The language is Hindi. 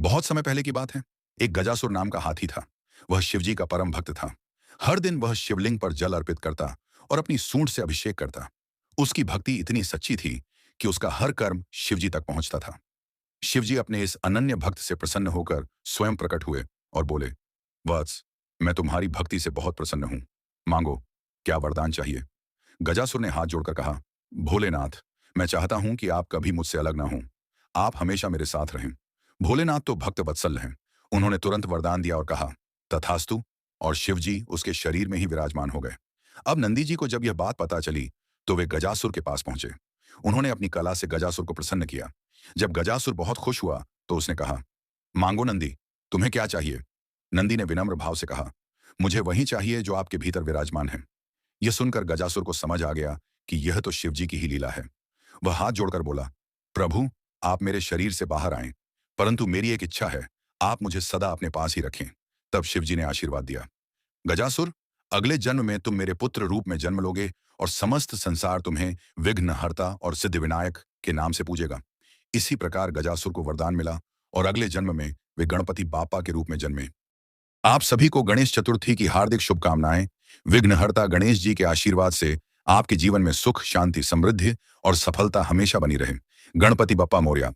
बहुत समय पहले की बात है। एक गजासुर नाम का हाथी था। वह शिवजी का परम भक्त था। हर दिन वह शिवलिंग पर जल अर्पित करता और अपनी सूंड से अभिषेक करता। उसकी भक्ति इतनी सच्ची थी कि उसका हर कर्म शिवजी तक पहुंचता था। शिवजी अपने इस अनन्य भक्त से प्रसन्न होकर स्वयं प्रकट हुए और बोले, वत्स, मैं तुम्हारी भक्ति से बहुत प्रसन्न हूं। मांगो, क्या वरदान चाहिए? गजासुर ने हाथ जोड़कर कहा, भोलेनाथ, मैं चाहता हूं कि आप कभी मुझसे अलग ना हों। आप हमेशा मेरे साथ रहें। भोलेनाथ तो भक्त वत्सल हैं। उन्होंने तुरंत वरदान दिया और कहा, तथास्तु। और शिवजी उसके शरीर में ही विराजमान हो गए। अब नंदी जी को जब यह बात पता चली तो वे गजासुर के पास पहुंचे। उन्होंने अपनी कला से गजासुर को प्रसन्न किया। जब गजासुर बहुत खुश हुआ तो उसने कहा, मांगो नंदी, तुम्हें क्या चाहिए? नंदी ने विनम्र भाव से कहा, मुझे वही चाहिए जो आपके भीतर विराजमान है। यह सुनकर गजासुर को समझ आ गया कि यह तो शिवजी की ही लीला है। वह हाथ जोड़कर बोला, प्रभु, आप मेरे शरीर से बाहर आएं, परंतु मेरी एक इच्छा है, आप मुझे सदा अपने पास ही रखें। तब शिवजी ने आशीर्वाद दिया, गजासुर, अगले जन्म में तुम मेरे पुत्र रूप में जन्म लोगे और समस्त संसार तुम्हें विघ्नहर्ता और सिद्धि विनायक के नाम से पूजेगा। इसी प्रकार गजासुर को वरदान मिला और अगले जन्म में वे गणपति बापा के रूप में जन्मे। आप सभी को गणेश चतुर्थी की हार्दिक शुभकामनाएं। विघ्नहर्ता गणेश जी के आशीर्वाद से आपके जीवन में सुख, शांति, समृद्धि और सफलता हमेशा बनी रहे। गणपति बप्पा मोरया।